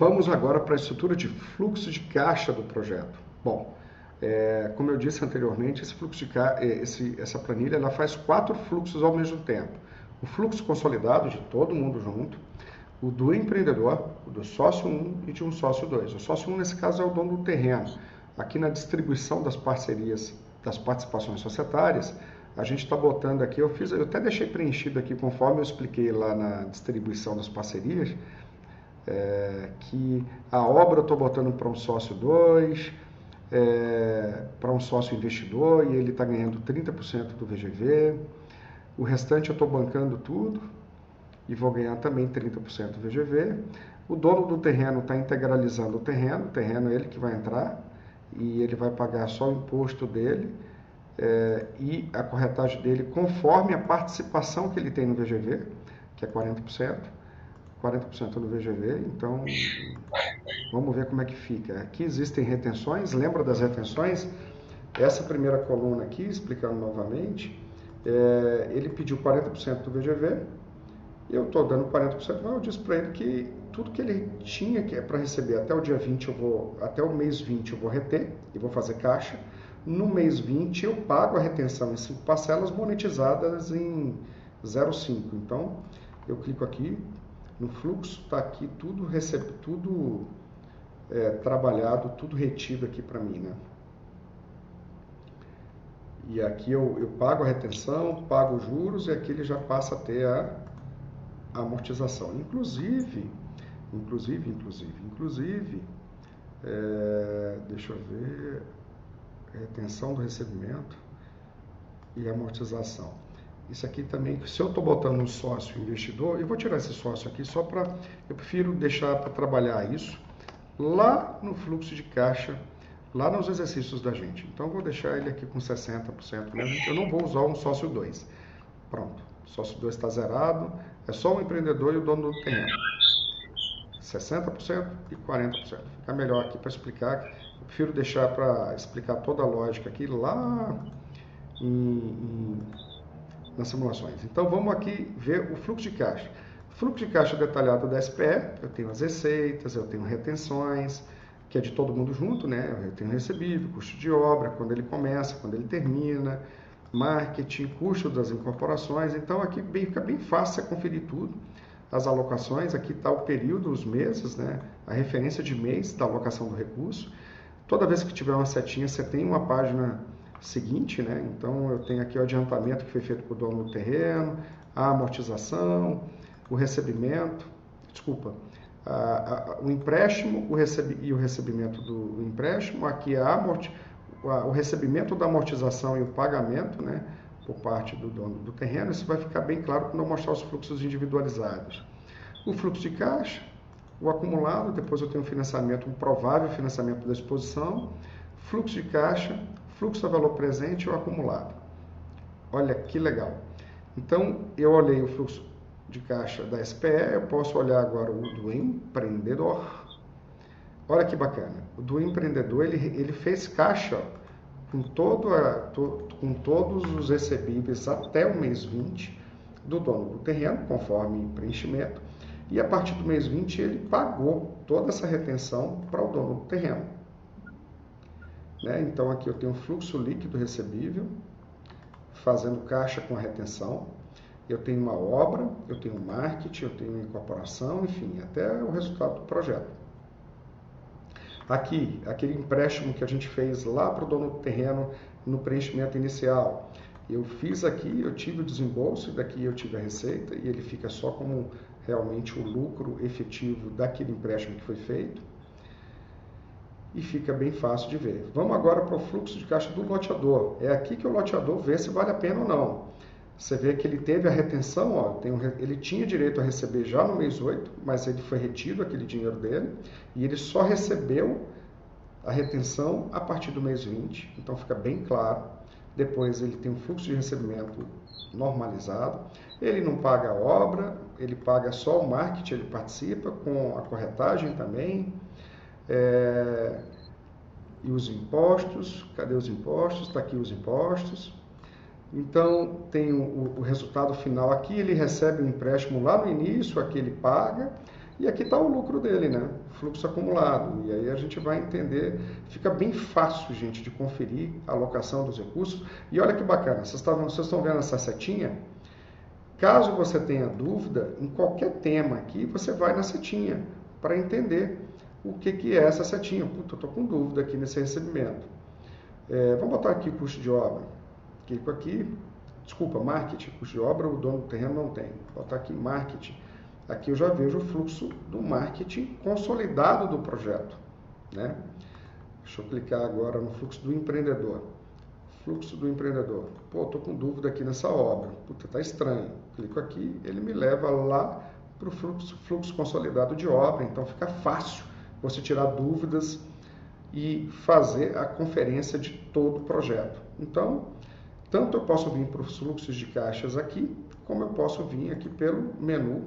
Vamos agora para a estrutura de fluxo de caixa do projeto. Bom, como eu disse anteriormente, esse fluxo de essa planilha ela faz 4 fluxos ao mesmo tempo. O fluxo consolidado de todo mundo junto, o do empreendedor, o do sócio 1 e de um sócio 2. O sócio 1, nesse caso, é o dono do terreno. Aqui na distribuição das parcerias, das participações societárias, a gente está botando aqui, eu até deixei preenchido aqui conforme eu expliquei lá na distribuição das parcerias, que a obra eu estou botando para um sócio 2, para um sócio investidor, e ele está ganhando 30% do VGV. O restante eu estou bancando tudo e vou ganhar também 30% do VGV. O dono do terreno está integralizando o terreno é ele que vai entrar e ele vai pagar só o imposto dele e a corretagem dele conforme a participação que ele tem no VGV, que é 40% do VGV. Então, vamos ver como é que fica. Aqui existem retenções, lembra das retenções? Essa primeira coluna aqui, explicando novamente, ele pediu 40% do VGV, eu estou dando 40%, mas eu disse para ele que tudo que ele tinha que é para receber até o dia 20, até o mês 20 eu vou reter e vou fazer caixa. No mês 20 eu pago a retenção em 5 parcelas monetizadas em 0,5. Então, eu clico aqui no fluxo, está aqui tudo trabalhado, tudo retido aqui para mim, né? E aqui eu pago a retenção, pago os juros e aqui ele já passa a ter a amortização. Inclusive, deixa eu ver, retenção do recebimento e amortização. Isso aqui também, se eu estou botando um sócio investidor, eu vou tirar esse sócio aqui só para, eu prefiro deixar para trabalhar isso lá no fluxo de caixa, lá nos exercícios da gente. Então eu vou deixar ele aqui com 60% mesmo, eu não vou usar um sócio 2. Pronto, o sócio 2 está zerado, é só o empreendedor e o dono do terreno. 60% e 40%. Fica melhor aqui para explicar, eu prefiro deixar para explicar toda a lógica aqui lá nas simulações. Então vamos aqui ver o fluxo de caixa. Fluxo de caixa detalhado da SPE, eu tenho as receitas, eu tenho retenções, que é de todo mundo junto, né? Eu tenho recebível, custo de obra, quando ele começa, quando ele termina, marketing, custo das incorporações. Então aqui fica bem fácil você conferir tudo. As alocações, aqui está o período, os meses, né? A referência de mês da alocação do recurso. Toda vez que tiver uma setinha, você tem uma página seguinte, né? Então eu tenho aqui o adiantamento que foi feito por dono do terreno, a amortização, o recebimento, o empréstimo e o recebimento do empréstimo, aqui o recebimento da amortização e o pagamento, né, por parte do dono do terreno. Isso vai ficar bem claro quando eu mostrar os fluxos individualizados. O fluxo de caixa, o acumulado, depois eu tenho um provável financiamento da exposição, fluxo de caixa, fluxo a valor presente e o acumulado. Olha que legal. Então, eu olhei o fluxo de caixa da SPE, eu posso olhar agora o do empreendedor. Olha que bacana. O do empreendedor, ele fez caixa com todos os recebíveis até o mês 20 do dono do terreno, conforme preenchimento. E a partir do mês 20, ele pagou toda essa retenção para o dono do terreno. Né? Então, aqui eu tenho fluxo líquido recebível, fazendo caixa com a retenção. Eu tenho uma obra, eu tenho marketing, eu tenho incorporação, enfim, até o resultado do projeto. Aqui, aquele empréstimo que a gente fez lá para o dono do terreno no preenchimento inicial. Eu fiz aqui, eu tive o desembolso, e daqui eu tive a receita, e ele fica só como realmente o lucro efetivo daquele empréstimo que foi feito. E fica bem fácil de ver. Vamos agora para o fluxo de caixa do loteador. É aqui que o loteador vê se vale a pena ou não. Você vê que ele teve a retenção, ó, ele tinha direito a receber já no mês 8, mas ele foi retido aquele dinheiro dele, e ele só recebeu a retenção a partir do mês 20, então fica bem claro. Depois ele tem um fluxo de recebimento normalizado, ele não paga a obra, ele paga só o marketing, ele participa com a corretagem também, e os impostos, cadê os impostos? Está aqui os impostos. Então, tem o resultado final aqui, ele recebe o empréstimo lá no início, aqui ele paga, E aqui está o lucro dele, né? Fluxo acumulado. E aí a gente vai entender, fica bem fácil, gente, de conferir a alocação dos recursos. E olha que bacana, vocês estão vendo essa setinha? Caso você tenha dúvida, em qualquer tema aqui, você vai na setinha para entender o que é essa setinha. Puta, eu estou com dúvida aqui nesse recebimento. Vamos botar aqui custo de obra. Clico aqui, desculpa, marketing, custo de obra, o dono do terreno não tem. Vou botar aqui marketing. Aqui eu já vejo o fluxo do marketing consolidado do projeto, né? Deixa eu clicar agora no fluxo do empreendedor. Fluxo do empreendedor. Pô, tô com dúvida aqui nessa obra. Puta, tá estranho. Clico aqui, ele me leva lá para o fluxo consolidado de obra. Então fica fácil você tirar dúvidas e fazer a conferência de todo o projeto. Então, tanto eu posso vir para os fluxos de caixas aqui, como eu posso vir aqui pelo menu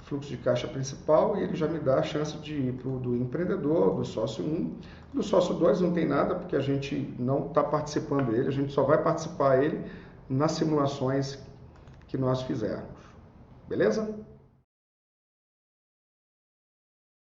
fluxo de caixa principal, e ele já me dá a chance de ir para o do empreendedor, do sócio 1. Do sócio 2 não tem nada, porque a gente não está participando dele, a gente só vai participar ele nas simulações que nós fizermos. Beleza?